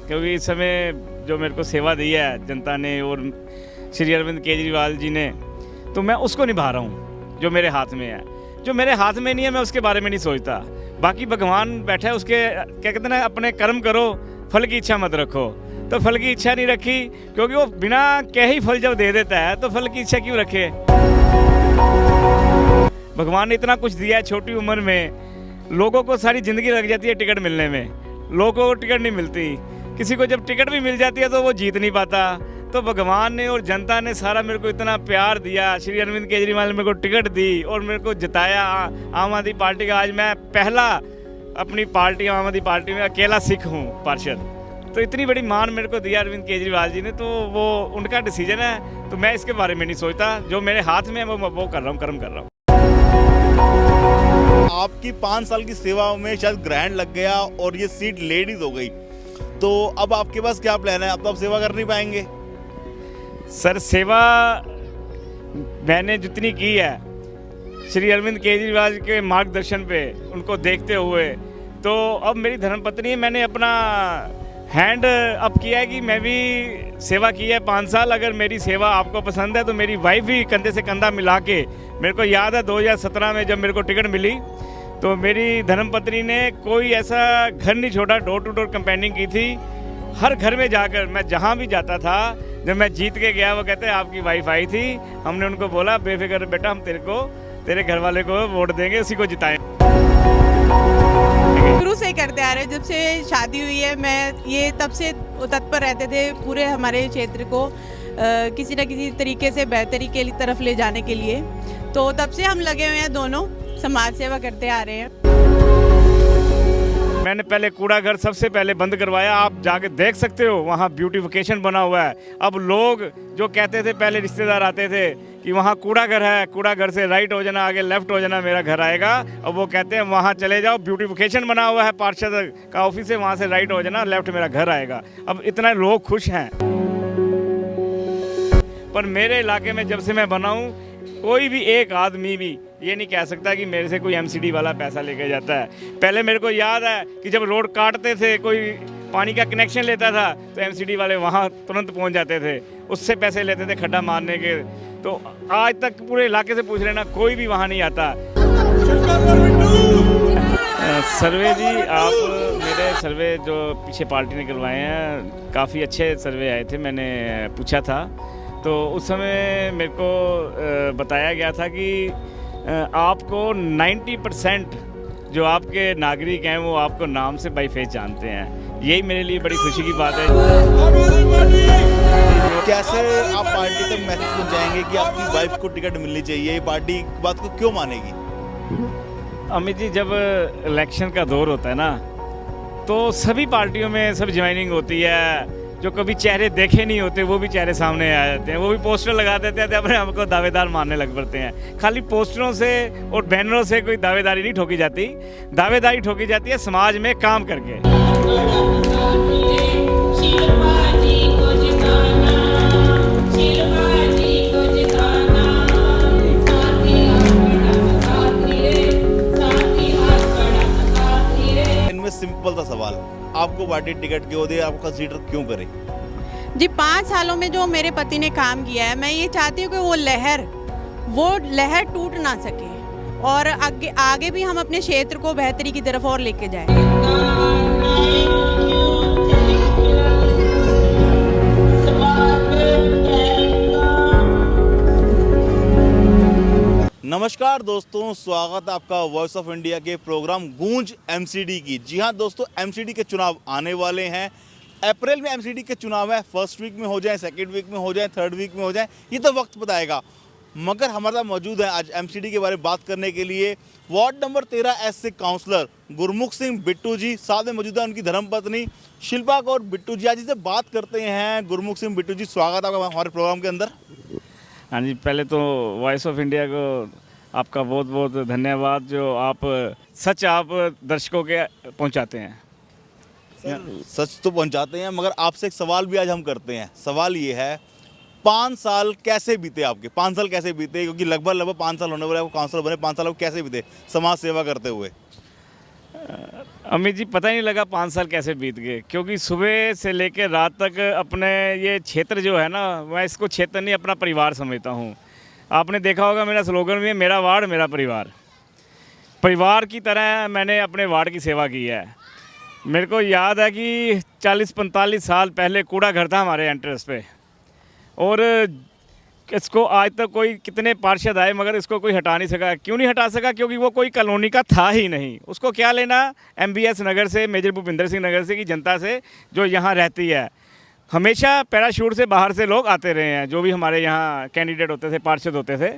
क्योंकि इस समय जो मेरे को सेवा दी है जनता ने और श्री अरविंद केजरीवाल जी ने, तो मैं उसको निभा रहा हूँ जो मेरे हाथ में है। जो मेरे हाथ में नहीं है मैं उसके बारे में नहीं सोचता। बाकी भगवान बैठा है, उसके क्या कहते हैं ना, अपने कर्म करो, फल की इच्छा मत रखो। तो फल की इच्छा नहीं रखी, क्योंकि वो बिना कहे ही फल जब दे देता है तो फल की इच्छा क्यों रखे। भगवान ने इतना कुछ दिया है छोटी उम्र में। लोगों को सारी ज़िंदगी लग जाती है टिकट मिलने में, लोगों को टिकट नहीं मिलती। किसी को जब टिकट भी मिल जाती है तो वो जीत नहीं पाता। तो भगवान ने और जनता ने सारा मेरे को इतना प्यार दिया, श्री अरविंद केजरीवाल ने मेरे को टिकट दी और मेरे को जिताया। आम आदमी पार्टी का आज मैं पहला अपनी पार्टी आम आदमी पार्टी में अकेला सिख हूँ पार्षद। तो इतनी बड़ी मान मेरे को दिया अरविंद केजरीवाल जी ने, तो वो उनका डिसीजन है। तो मैं इसके बारे में नहीं सोचता, जो मेरे हाथ में है वो कर रहा हूँ, कर्म कर रहा हूँ। आपकी 5 साल की सेवा में शायद ग्रहण लग गया और ये सीट लेडीज हो गई, तो अब आपके पास क्या प्लान है? अब तो आप सेवा कर नहीं पाएंगे। सर, सेवा मैंने जितनी की है श्री अरविंद केजरीवाल के मार्गदर्शन पे, उनको देखते हुए, तो अब मेरी धर्मपत्नी, मैंने अपना हैंड अप किया है कि मैं भी सेवा की है 5 साल। अगर मेरी सेवा आपको पसंद है तो मेरी वाइफ भी कंधे से कंधा मिला के, मेरे को याद है 2017 में जब मेरे को टिकट मिली तो मेरी धर्मपत्नी ने कोई ऐसा घर नहीं छोड़ा, डोर टू डोर कैंपेनिंग की थी। हर घर में जाकर, मैं जहाँ भी जाता था, जब मैं जीत के गया वो कहते हैं आपकी वाइफ आई थी, हमने उनको बोला बेफिक्र बेटा, हम तेरे घर वाले को वोट देंगे, उसी को जिताएं। शुरू से ही करते आ रहे हैं, जब से शादी हुई है। मैं ये तब से तत्पर रहते थे पूरे हमारे क्षेत्र को किसी न किसी तरीके से बेहतरी के तरफ ले जाने के लिए। तो तब से हम लगे हुए हैं, दोनों समाज सेवा करते आ रहे हैं। मैंने पहले कूड़ा घर सबसे पहले बंद करवाया। आप जाके देख सकते हो, वहाँ ब्यूटिफिकेशन बना हुआ है। अब लोग जो कहते थे, पहले रिश्तेदार आते थे कि वहाँ कूड़ा घर है, कूड़ा घर से राइट हो जाना, आगे लेफ्ट हो जाना, मेरा घर आएगा। अब वो कहते हैं वहाँ चले जाओ, ब्यूटिफिकेशन बना हुआ है, पार्षद का ऑफिस है, वहाँ से राइट हो जाना, लेफ्ट मेरा घर आएगा। अब इतना लोग खुश हैं। पर मेरे इलाके में जब से मैं बना हूँ, कोई भी एक आदमी भी ये नहीं कह सकता कि मेरे से कोई एमसीडी वाला पैसा लेके जाता है। पहले मेरे को याद है कि जब रोड काटते थे, कोई पानी का कनेक्शन लेता था तो एमसीडी वाले वहाँ तुरंत पहुँच जाते थे, उससे पैसे लेते थे खड्डा मारने के। तो आज तक पूरे इलाके से पूछ लेना, कोई भी वहाँ नहीं आता। सर्वे जी, आप मेरे सर्वे जो पीछे पार्टी ने करवाए हैं, काफ़ी अच्छे सर्वे आए थे। मैंने पूछा था तो उस समय मेरे को बताया गया था कि आपको 90% जो आपके नागरिक हैं वो आपको नाम से बाई फेस जानते हैं। यही मेरे लिए बड़ी खुशी की बात है। कैसे आप पार्टी तक मैसेज पहुंचाएंगे कि आपकी वाइफ को टिकट मिलनी चाहिए? ये पार्टी बात को क्यों मानेगी? अमित जी, जब इलेक्शन का दौर होता है ना, तो सभी पार्टियों में सब ज्वाइनिंग होती है। जो कभी चेहरे देखे नहीं होते वो भी चेहरे सामने आ जाते हैं, वो भी पोस्टर लगा देते हैं, अपने आपको दावेदार मानने लग पड़ते हैं। खाली पोस्टरों से और बैनरों से कोई दावेदारी नहीं ठोकी जाती। दावेदारी ठोकी जाती है समाज में काम करके। इनमें सिंपल सा सवाल, आपको पार्टी टिकट क्यों दे, आपको कंसीडर क्यों करे? जी, 5 सालों में जो मेरे पति ने काम किया है, मैं ये चाहती हूँ कि वो लहर टूट ना सके और आगे भी हम अपने क्षेत्र को बेहतरी की तरफ और लेके जाएं। नमस्कार दोस्तों, स्वागत है आपका वॉइस ऑफ इंडिया के प्रोग्राम गूंज एमसीडी की। जी हाँ दोस्तों, एमसीडी के चुनाव आने वाले हैं। अप्रैल में एमसीडी के चुनाव है। फर्स्ट वीक में हो जाए, सेकंड वीक में हो जाए, थर्ड वीक में हो जाए, ये तो वक्त बताएगा। मगर हमारे साथ मौजूद है आज एमसीडी के बारे में बात करने के लिए वार्ड नंबर 13 से काउंसलर गुरमुख सिंह बिट्टू जी। साथ में मौजूद है उनकी धर्मपत्नी शिल्पा कौर बिट्टू जी। आज इसे बात करते हैं। गुरमुख सिंह बिट्टू जी, स्वागत है आपका हमारे प्रोग्राम के अंदर। हाँ जी, पहले तो वॉइस ऑफ इंडिया को आपका बहुत बहुत धन्यवाद, जो आप सच आप दर्शकों के पहुंचाते हैं। सच तो पहुंचाते हैं, मगर आपसे एक सवाल भी आज हम करते हैं। सवाल ये है, 5 साल कैसे बीते आपके? 5 साल कैसे बीते? क्योंकि लगभग 5 साल होने वाले, आपको काउंसलर बने, 5 साल आपको कैसे बीते समाज सेवा करते हुए? अमित जी, पता ही नहीं लगा 5 साल कैसे बीत गए, क्योंकि सुबह से लेकर रात तक अपने ये क्षेत्र जो है ना, मैं इसको क्षेत्र नहीं अपना परिवार समझता हूँ। आपने देखा होगा मेरा स्लोगन भी है, मेरा वार्ड मेरा परिवार। परिवार की तरह मैंने अपने वार्ड की सेवा की है। मेरे को याद है कि 40-45 साल पहले कूड़ा घर था हमारे एंट्रेंस पे, और इसको आज तक कोई कितने पार्षद आए मगर इसको कोई हटा नहीं सका। क्यों नहीं हटा सका? क्योंकि वो कोई कॉलोनी का था ही नहीं। उसको क्या लेना MBS नगर से, मेजर भूपिंदर सिंह नगर से की जनता से जो यहाँ रहती है। हमेशा पैराशूट से बाहर से लोग आते रहे हैं, जो भी हमारे यहाँ कैंडिडेट होते थे, पार्षद होते थे।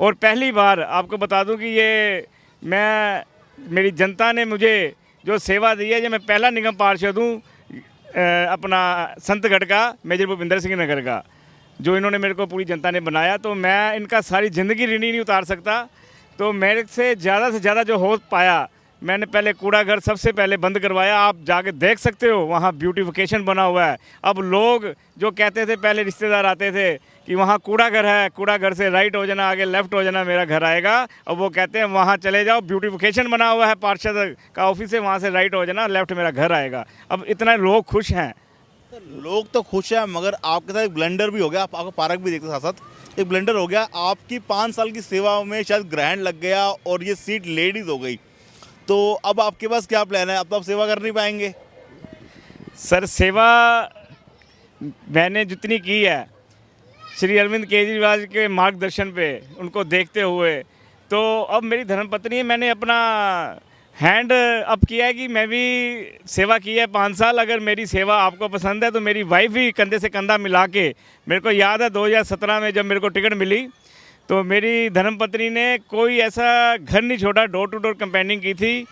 और पहली बार आपको बता दूँ कि ये मेरी जनता ने मुझे जो सेवा दी है, ये मैं पहला निगम पार्षद हूँ अपना संतगढ़ का, मेजर भूपिंदर सिंह नगर का, जो इन्होंने मेरे को पूरी जनता ने बनाया। तो मैं इनका सारी ज़िंदगी ऋण ही नहीं उतार सकता। तो मेरे से ज़्यादा जो हो पाया, मैंने पहले कूड़ा घर सबसे पहले बंद करवाया। आप जाके देख सकते हो, वहाँ ब्यूटिफिकेशन बना हुआ है। अब लोग जो कहते थे, पहले रिश्तेदार आते थे कि वहाँ कूड़ा घर है, कूड़ा घर से राइट हो जाना, आगे लेफ़्ट हो जाना, मेरा घर आएगा। अब वो कहते हैं वहाँ चले जाओ, ब्यूटिफिकेशन बना हुआ है, पार्षद का ऑफिस है, वहाँ से राइट हो जाना, लेफ़्ट मेरा घर आएगा। अब इतना लोग खुश हैं। लोग तो खुश हैं, मगर आपके साथ एक ब्लेंडर भी हो गया। आपको पार्क भी देखते साथ साथ एक ब्लेंडर हो गया। आपकी 5 साल की सेवा में शायद ग्रहण लग गया और ये सीट लेडीज़ हो गई। तो अब आपके पास क्या प्लान है? अब तो आप सेवा कर नहीं पाएंगे। सर, सेवा मैंने जितनी की है श्री अरविंद केजरीवाल के मार्गदर्शन पे, उनको देखते हुए, तो अब मेरी धर्मपत्नी है, मैंने अपना हैंड अप किया है कि मैं भी सेवा की है 5 साल। अगर मेरी सेवा आपको पसंद है तो मेरी वाइफ भी कंधे से कंधा मिला के, मेरे को याद है 2017 में जब मेरे को टिकट मिली तो मेरी धर्मपत्नी ने कोई ऐसा घर नहीं छोड़ा, डोर टू डोर कैंपेनिंग की थी।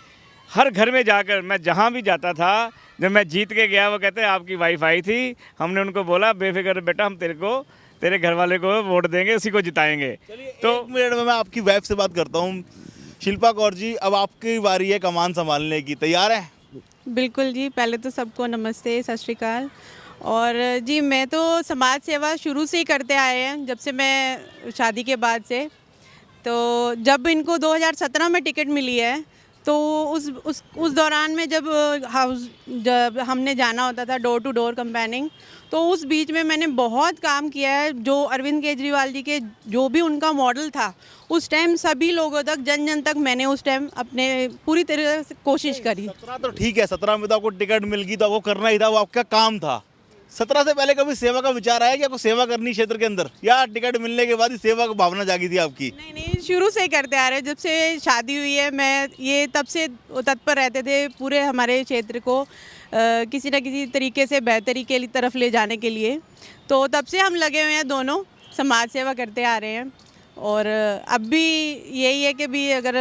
हर घर में जाकर, मैं जहाँ भी जाता था, जब मैं जीत के गया वो कहते आपकी वाइफ आई थी, हमने उनको बोला बेफिक्र बेटा, हम तेरे घर वाले को वोट देंगे, उसी को जिताएंगे। तो 1 मिनट में मैं आपकी वाइफ से बात करता हूँ। शिल्पा कौर जी, अब आपकी बारी है कमान संभालने की, तैयार है? बिल्कुल जी। पहले तो सबको नमस्ते, सत श्री अकाल। और जी, मैं तो समाज सेवा शुरू से ही करते आए हैं, जब से मैं शादी के बाद से। तो जब इनको 2017 में टिकट मिली है, तो उस दौरान में जब हमने जाना होता था डोर टू डोर कैंपेनिंग, तो उस बीच में मैंने बहुत काम किया है। जो अरविंद केजरीवाल जी के जो भी उनका मॉडल था, उस टाइम सभी लोगों तक, जन जन तक मैंने उस टाइम अपने पूरी तरह से कोशिश करी। 17 तो ठीक है, 17 में तो आपको टिकट मिल गई तो आपको करना ही था, वो आपका काम था। 17 से पहले कभी सेवा का विचार आया कि आपको सेवा करनी क्षेत्र के अंदर, या टिकट मिलने के बाद ही सेवा की भावना जागी थी आपकी? नहीं, शुरू से ही करते आ रहे हैं। जब से शादी हुई है, मैं ये तब से तत्पर रहते थे पूरे हमारे क्षेत्र को किसी न किसी तरीके से बेहतरी के तरफ ले जाने के लिए। तो तब से हम लगे हुए हैं, दोनों समाज सेवा करते आ रहे हैं। और अब भी यही है कि भी अगर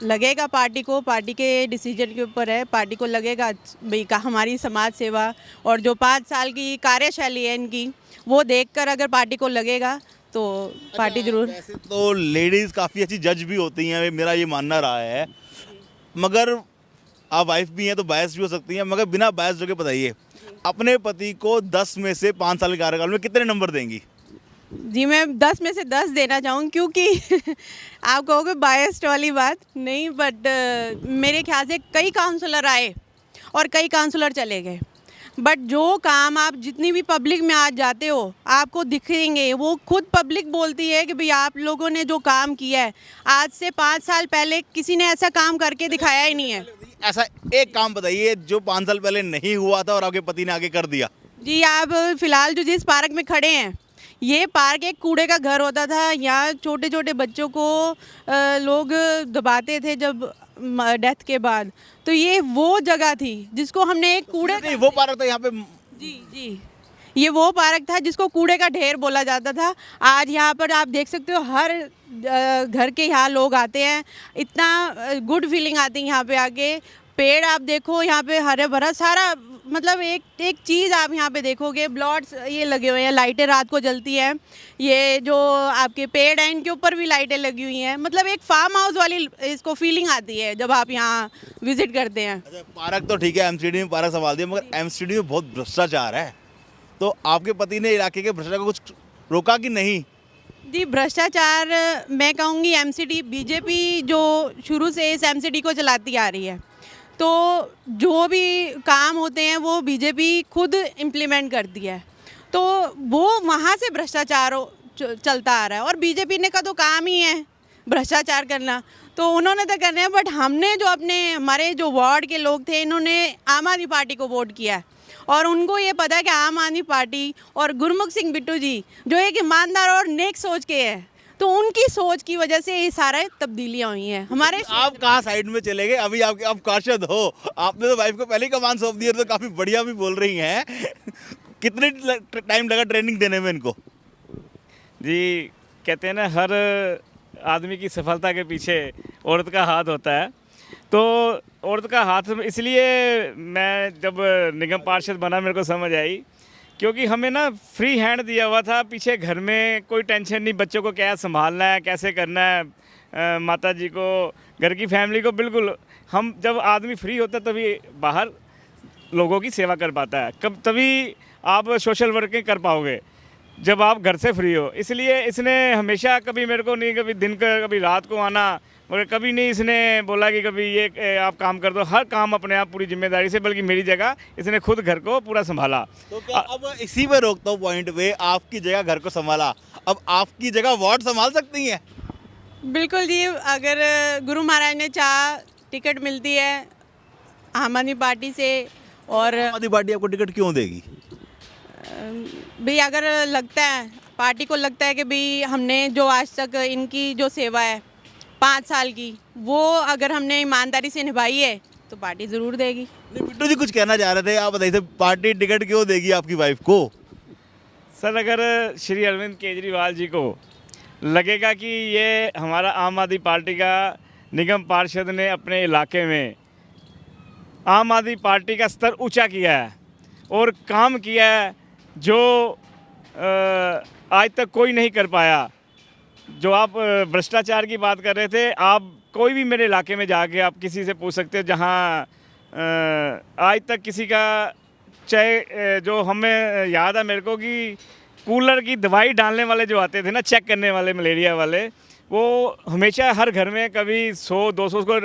लगेगा पार्टी को, पार्टी के डिसीजन के ऊपर है, पार्टी को लगेगा भाई का हमारी समाज सेवा और जो 5 साल की कार्यशैली है इनकी, वो देखकर अगर पार्टी को लगेगा तो पार्टी जरूर। वैसे तो लेडीज़ काफ़ी अच्छी जज भी होती हैं, मेरा ये मानना रहा है, मगर आप वाइफ भी हैं तो बायस भी हो सकती हैं। मगर बिना बायस जो के बताइए, अपने पति को 10 में से 5 साल के कार्यकाल में कितने नंबर देंगी? जी, मैं 10 में से 10 देना चाहूँ, क्योंकि आप कहोगे बायस्ड वाली बात नहीं, बट मेरे ख्याल से कई काउंसलर आए और कई काउंसलर चले गए, बट जो काम आप जितनी भी पब्लिक में आज जाते हो आपको दिखेंगे, वो खुद पब्लिक बोलती है कि भाई आप लोगों ने जो काम किया है, आज से 5 साल पहले किसी ने ऐसा काम करके दिखाया ही नहीं है। ऐसा एक काम बताइए जो 5 साल पहले नहीं हुआ था और आपके पति ने आगे कर दिया। जी, आप फिलहाल जो जिस पार्क में खड़े हैं, ये पार्क एक कूड़े का घर होता था। यहाँ छोटे छोटे बच्चों को लोग दबाते थे जब डेथ के बाद। तो ये वो जगह थी जिसको हमने एक कूड़े नहीं, वो पार्क था यहाँ पे। जी, ये वो पार्क था जिसको कूड़े का ढेर बोला जाता था। आज यहाँ पर आप देख सकते हो, हर घर के यहाँ लोग आते हैं, इतना गुड फीलिंग आती है यहाँ पे आके। पेड़ आप देखो यहाँ पे हरे भरा सारा, मतलब एक चीज़ आप यहाँ पे देखोगे, ब्लॉट्स ये लगे हुए हैं, लाइटें रात को जलती हैं, ये जो आपके पेड़ हैं इनके ऊपर भी लाइटें लगी हुई हैं। मतलब एक फार्म हाउस वाली इसको फीलिंग आती है जब आप यहाँ विजिट करते हैं। अच्छा, पार्क तो ठीक है, एमसीडी में पार्क संभाल दिया, मगर एमसीडी में बहुत भ्रष्टाचार है। तो आपके पति ने इलाके के भ्रष्टाचार को कुछ रोका कि नहीं? जी, भ्रष्टाचार मैं कहूँगी एमसीडी, बीजेपी जो शुरू से इस एमसीडी को चलाती आ रही है, तो जो भी काम होते हैं वो बीजेपी खुद इम्प्लीमेंट करती है, तो वो वहाँ से भ्रष्टाचार चलता आ रहा है। और बीजेपी ने का तो काम ही है भ्रष्टाचार करना, तो उन्होंने तो करना है। बट हमने जो अपने हमारे जो वार्ड के लोग थे, इन्होंने आम आदमी पार्टी को वोट किया है, और उनको ये पता है कि आम आदमी पार्टी और गुरमुख सिंह बिट्टू जी जो एक ईमानदार और नेक सोच के हैं, तो उनकी सोच की वजह से ये सारे तब्दीलियां हुई हैं हमारे। आप कहाँ साइड में चले गए? अभी आप पार्षद हो, आपने तो वाइफ को पहले ही कमान सौंप दी, तो काफी बढ़िया भी बोल रही हैं। कितने टाइम लगा ट्रेनिंग देने में इनको? जी, कहते हैं ना, हर आदमी की सफलता के पीछे औरत का हाथ होता है। तो औरत का हाथ इसलिए मैं जब निगम पार्षद बना मेरे को समझ आई, क्योंकि हमें ना फ्री हैंड दिया हुआ था। पीछे घर में कोई टेंशन नहीं, बच्चों को क्या संभालना है, कैसे करना है, माता जी को, घर की फैमिली को, बिल्कुल। हम जब आदमी फ्री होता है तभी बाहर लोगों की सेवा कर पाता है, कब तभी आप सोशल वर्किंग कर पाओगे जब आप घर से फ्री हो। इसलिए इसने हमेशा कभी मेरे को नहीं, कभी दिन का कभी रात को आना, मगर कभी नहीं इसने बोला कि कभी ये आप काम कर दो। हर काम अपने आप पूरी जिम्मेदारी से, बल्कि मेरी जगह इसने खुद घर को पूरा संभाला। तो क्या अब इसी पे रोकता हूँ पॉइंट पे, आपकी जगह घर को संभाला, अब आपकी जगह वार्ड संभाल सकती हैं? बिल्कुल जी, अगर गुरु महाराज ने चाह टिकट मिलती है आम आदमी पार्टी से, और आम आदमी पार्टी आपको टिकट क्यों देगी? भाई अगर लगता है, पार्टी को लगता है कि भाई हमने जो आज तक इनकी जो सेवा है 5 साल की, वो अगर हमने ईमानदारी से निभाई है तो पार्टी ज़रूर देगी। नहीं, बिट्टू जी कुछ कहना चाह रहे थे, आप बताइए, पार्टी टिकट क्यों देगी आपकी वाइफ को? सर, अगर श्री अरविंद केजरीवाल जी को लगेगा कि ये हमारा आम आदमी पार्टी का निगम पार्षद ने अपने इलाके में आम आदमी पार्टी का स्तर ऊंचा किया है और काम किया है जो आज तक कोई नहीं कर पाया। जो आप भ्रष्टाचार की बात कर रहे थे, आप कोई भी मेरे इलाके में जाके आप किसी से पूछ सकते हो, जहाँ आज तक किसी का, चाहे जो हमें याद है मेरे को कि कूलर की दवाई डालने वाले जो आते थे ना, चेक करने वाले मलेरिया वाले, वो हमेशा हर घर में कभी 100-200 को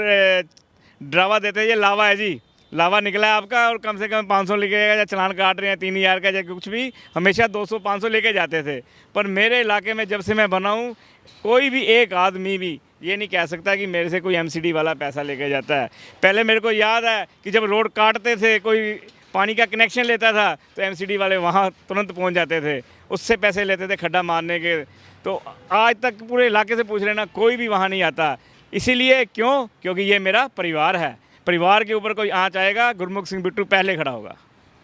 ड्रावा देते हैं, ये लावा है जी, लावा निकला है आपका, और कम से कम 500 लेके जाएगा, या चलान काट रहे हैं 3000 का या कुछ भी, हमेशा 200-500 लेके जाते थे। पर मेरे इलाके में जब से मैं बना हूँ, कोई भी एक आदमी भी ये नहीं कह सकता कि मेरे से कोई एमसीडी वाला पैसा लेके जाता है। पहले मेरे को याद है कि जब रोड काटते थे, कोई पानी का कनेक्शन लेता था, तो एमसीडी वाले वहाँ तुरंत पहुँच जाते थे, उससे पैसे लेते थे खड्डा मारने के। तो आज तक पूरे इलाके से पूछ लेना, कोई भी वहाँ नहीं आता। इसीलिए क्यों? क्योंकि ये मेरा परिवार है। परिवार के ऊपर कोई आँच आएगा, गुरमुख सिंह बिट्टू पहले खड़ा होगा।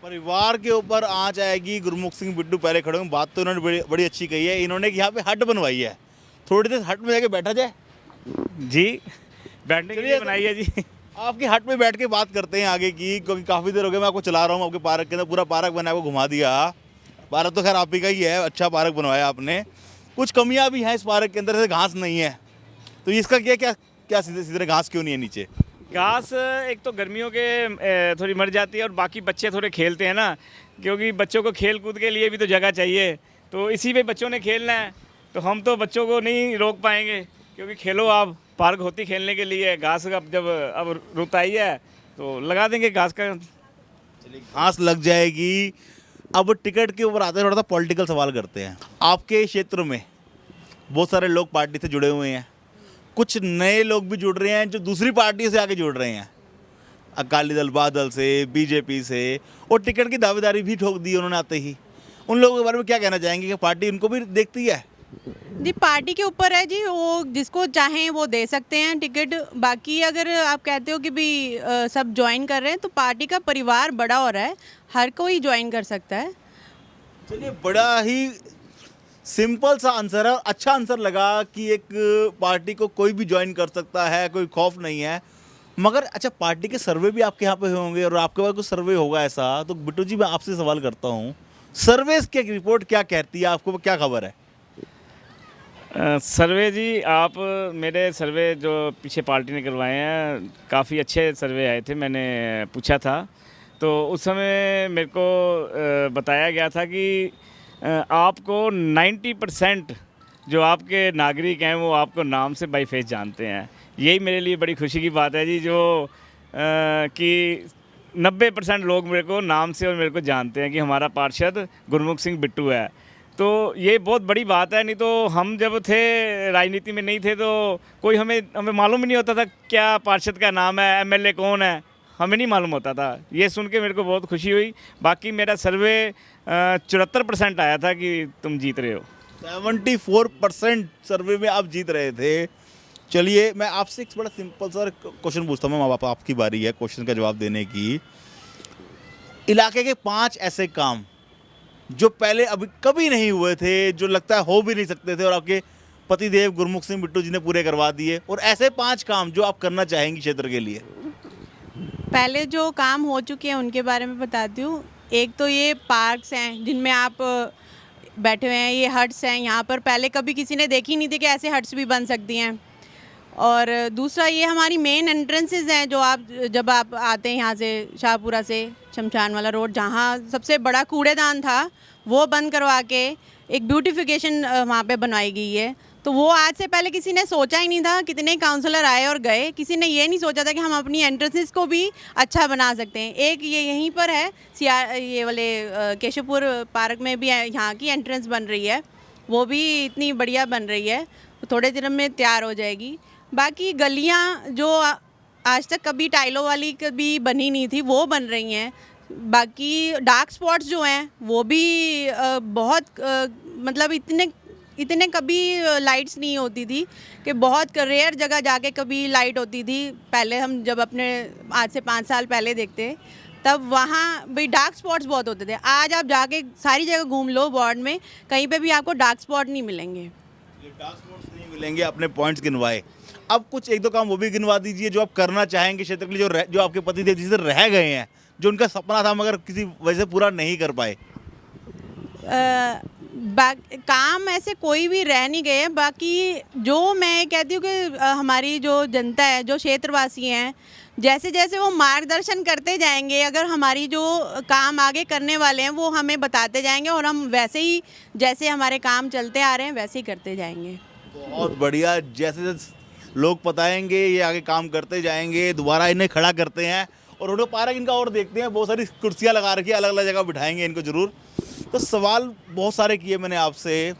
परिवार के ऊपर आँच आएगी, गुरमुख सिंह बिट्टू पहले खड़े होंगे। बात तो इन्होंने बड़ी अच्छी कही है। इन्होंने यहाँ पे हट बनवाई है, थोड़ी देर हट में जाके बैठा जाए जी, बैठने के लिए बनाई है जी। आपकी हट में बैठ के बात करते हैं आगे की, क्योंकि काफ़ी देर हो गया मैं आपको चला रहा हूँ आपके पार्क के अंदर। पूरा पार्क बना को घुमा दिया। पार्क तो खैर आप ही का ही है, अच्छा पार्क बनवाया आपने। कुछ कमियाँ भी हैं इस पार्क के अंदर, जैसे घास नहीं है, तो इसका क्या सीधे घास क्यों नहीं है नीचे? घास एक तो गर्मियों के थोड़ी मर जाती है, और बाकी बच्चे थोड़े खेलते हैं ना, क्योंकि बच्चों को खेल कूद के लिए भी तो जगह चाहिए, तो इसी पे बच्चों ने खेलना है। तो हम तो बच्चों को नहीं रोक पाएंगे, क्योंकि खेलो आप, पार्क होती खेलने के लिए। घास अब जब रुत आई है तो लगा देंगे घास का। चलिए, घास लग जाएगी। अब टिकट के ऊपर आते हैं, थोड़ा सा पॉलिटिकल सवाल करते हैं। आपके क्षेत्र में बहुत सारे लोग पार्टी से जुड़े हुए हैं, कुछ नए लोग भी जुड़ रहे हैं जो दूसरी पार्टी से आके जुड़ रहे हैं, अकाली दल, बादल से, बीजेपी से, और टिकट की दावेदारी भी ठोक दी उन्होंने आते ही। उन लोगों के बारे में क्या कहना चाहेंगे कि पार्टी उनको भी देखती है? जी, पार्टी के ऊपर है जी, वो जिसको चाहें वो दे सकते हैं टिकट। बाकी अगर आप कहते हो कि भी सब ज्वाइन कर रहे हैं, तो पार्टी का परिवार बड़ा हो रहा है, हर कोई ज्वाइन कर सकता है। चलिए, बड़ा ही सिंपल सा आंसर है, और अच्छा आंसर लगा कि एक पार्टी को कोई भी ज्वाइन कर सकता है, कोई खौफ नहीं है। मगर अच्छा, पार्टी के सर्वे भी आपके यहाँ पे होंगे, और आपके पास कुछ सर्वे होगा ऐसा, तो बिट्टू जी मैं आपसे सवाल करता हूँ, सर्वे की रिपोर्ट क्या कहती है, आपको क्या खबर है? सर्वे जी, आप मेरे सर्वे जो पीछे पार्टी ने करवाए हैं, काफ़ी अच्छे सर्वे आए थे। मैंने पूछा था तो उस समय मेरे को बताया गया था कि आपको 90% जो आपके नागरिक हैं वो आपको नाम से बाई फेस जानते हैं। यही मेरे लिए बड़ी खुशी की बात है जी। जो कि 90% लोग मेरे को नाम से और मेरे को जानते हैं कि हमारा पार्षद गुरमुख सिंह बिट्टू है। तो ये बहुत बड़ी बात है, नहीं तो हम जब थे राजनीति में नहीं थे तो कोई हमें मालूम ही नहीं होता था क्या पार्षद का नाम है, एमएलए कौन है, हमें नहीं मालूम होता था। ये सुन के मेरे को बहुत खुशी हुई। बाकी मेरा सर्वे 74% आया था कि तुम जीत रहे हो। 74% सर्वे में आप जीत रहे थे। चलिए मैं आपसे एक बड़ा सिंपल सा क्वेश्चन पूछता हूँ। मैं आपकी बारी है क्वेश्चन का जवाब देने की। इलाके के 5 ऐसे काम जो पहले अभी कभी नहीं हुए थे, जो लगता है हो भी नहीं सकते थे, और आपके पतिदेव गुरमुख सिंह बिट्टू जी ने पूरे करवा दिए, और ऐसे 5 काम जो आप करना चाहेंगी क्षेत्र के लिए। पहले जो काम हो चुके हैं उनके बारे में बताती हूँ। एक तो ये पार्क्स हैं जिनमें आप बैठे हुए हैं, ये हट्स हैं, यहाँ पर पहले कभी किसी ने देखी नहीं थी कि ऐसे हट्स भी बन सकती हैं। और दूसरा ये हमारी मेन एंट्रेंसेस हैं, जो आप जब आप आते हैं यहाँ से शाहपुरा से शमशान वाला रोड, जहाँ सबसे बड़ा कूड़ेदान था वो बंद करवा के एक ब्यूटिफिकेशन वहाँ पे बनवाई गई है। तो वो आज से पहले किसी ने सोचा ही नहीं था। कितने काउंसलर आए और गए, किसी ने ये नहीं सोचा था कि हम अपनी एंट्रेंसेस को भी अच्छा बना सकते हैं। एक ये यहीं पर है ये वाले केशवपुर पार्क में भी यहाँ की एंट्रेंस बन रही है, वो भी इतनी बढ़िया बन रही है, थोड़े दिन में तैयार हो जाएगी। बाकी गलियाँ जो आज तक कभी टाइलों वाली कभी बनी नहीं थी वो बन रही हैं। बाकी डार्क स्पॉट्स जो हैं वो भी बहुत मतलब इतने कभी लाइट्स नहीं होती थी कि बहुत रेयर जगह जाके कभी लाइट होती थी। पहले हम जब अपने आज से 5 साल पहले देखते तब वहाँ भाई डार्क स्पॉट्स बहुत होते थे। आज आप जाके सारी जगह घूम लो वार्ड में, कहीं पे भी आपको डार्क स्पॉट नहीं मिलेंगे। डार्क स्पॉट्स नहीं मिलेंगे, अपने पॉइंट्स गिनवाए। अब कुछ 1-2 काम वो भी गिनवा दीजिए जो आप करना चाहेंगे क्षेत्र के लिए, जो आपके पतिदेव जी से रह गए हैं, जो उनका सपना था मगर किसी वजह से पूरा नहीं कर पाए। काम ऐसे कोई भी रह नहीं गए। बाकी जो मैं कहती हूँ कि हमारी जो जनता है, जो क्षेत्रवासी हैं, जैसे जैसे वो मार्गदर्शन करते जाएंगे, अगर हमारी जो काम आगे करने वाले हैं वो हमें बताते जाएंगे और हम वैसे ही जैसे हमारे काम चलते आ रहे हैं वैसे ही करते जाएंगे। बहुत बढ़िया। जैसे जैसे लोग बताएंगे ये आगे काम करते जाएंगे, दोबारा इन्हें खड़ा करते हैं और उन्हें पार्क इनका और देखते हैं। बहुत सारी कुर्सियाँ लगा रखी है, अलग अलग जगह बिठाएंगे इनको ज़रूर। तो सवाल बहुत सारे किए मैंने आपसे,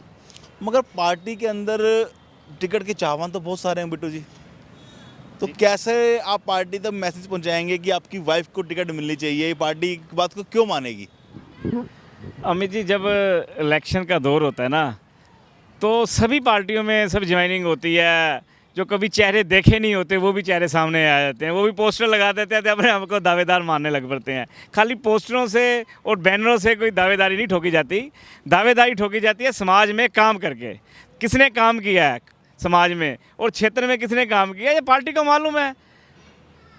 मगर पार्टी के अंदर टिकट के चाहवान तो बहुत सारे हैं बिट्टू जी। तो कैसे आप पार्टी तक मैसेज पहुंचाएंगे कि आपकी वाइफ को टिकट मिलनी चाहिए? पार्टी की बात को क्यों मानेगी? अमित जी, जब इलेक्शन का दौर होता है ना तो सभी पार्टियों में सब ज्वाइनिंग होती है। जो कभी चेहरे देखे नहीं होते वो भी चेहरे सामने आ जाते हैं, वो भी पोस्टर लगा देते हैं तो अपने आप को दावेदार मानने लग पड़ते हैं। खाली पोस्टरों से और बैनरों से कोई दावेदारी नहीं ठोकी जाती। दावेदारी ठोकी जाती है समाज में काम करके। किसने काम किया है समाज में और क्षेत्र में, किसने काम किया, ये पार्टी को मालूम है।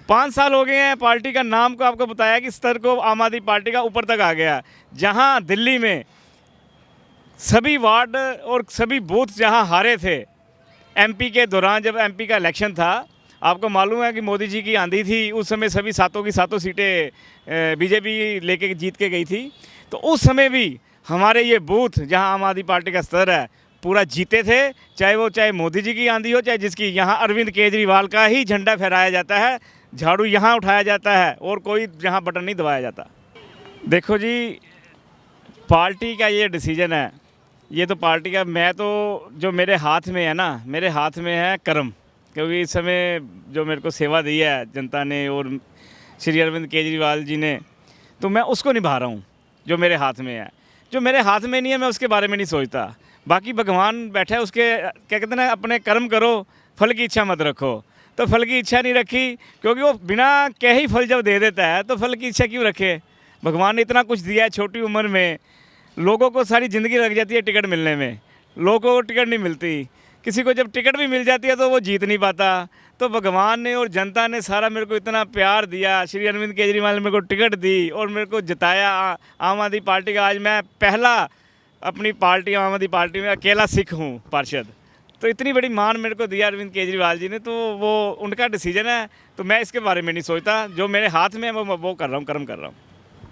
5 साल हो गए हैं, पार्टी का नाम को आपको बताया कि स्तर को आम आदमी पार्टी का ऊपर तक आ गया। जहाँ दिल्ली में सभी वार्ड और सभी बूथ जहाँ हारे थे एमपी के दौरान, जब एमपी का इलेक्शन था, आपको मालूम है कि मोदी जी की आंधी थी, उस समय सभी 7 की 7 सीटें बीजेपी लेके जीत के गई थी। तो उस समय भी हमारे ये बूथ जहां आम आदमी पार्टी का स्तर है पूरा जीते थे, चाहे मोदी जी की आंधी हो चाहे जिसकी। यहाँ अरविंद केजरीवाल का ही झंडा फहराया जाता है, झाड़ू यहाँ उठाया जाता है और कोई यहाँ बटन नहीं दबाया जाता। देखो जी, पार्टी का ये डिसीजन है, ये तो पार्टी का, मैं तो जो मेरे हाथ में है ना, मेरे हाथ में है कर्म। क्योंकि इस समय जो मेरे को सेवा दी है जनता ने और श्री अरविंद केजरीवाल जी ने, तो मैं उसको निभा रहा हूँ जो मेरे हाथ में है। जो मेरे हाथ में नहीं है मैं उसके बारे में नहीं सोचता। बाकी भगवान बैठा है, उसके क्या कहते हैं ना, अपने कर्म करो, फल की इच्छा मत रखो। तो फल की इच्छा नहीं रखी, क्योंकि वो बिना कहे ही फल जब दे देता है तो फल की इच्छा क्यों रखे? भगवान ने इतना कुछ दिया है छोटी उम्र में। लोगों को सारी ज़िंदगी लग जाती है टिकट मिलने में, लोगों को टिकट नहीं मिलती। किसी को जब टिकट भी मिल जाती है तो वो जीत नहीं पाता। तो भगवान ने और जनता ने सारा मेरे को इतना प्यार दिया, श्री अरविंद केजरीवाल ने मेरे को टिकट दी और मेरे को जिताया। आम आदमी पार्टी का आज मैं पहला अपनी पार्टी आम आदमी पार्टी में अकेला सिख हूँ पार्षद। तो इतनी बड़ी मान मेरे को दिया अरविंद केजरीवाल जी ने, तो वो उनका डिसीजन है। तो मैं इसके बारे में नहीं सोचता, जो मेरे हाथ में है वो कर रहा हूँ, कर्म कर रहा हूँ।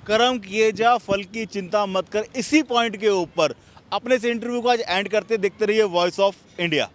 कर्म किए जा, फल की चिंता मत कर। इसी पॉइंट के ऊपर अपने से इंटरव्यू को आज एंड करते। देखते रहिए वॉइस ऑफ इंडिया।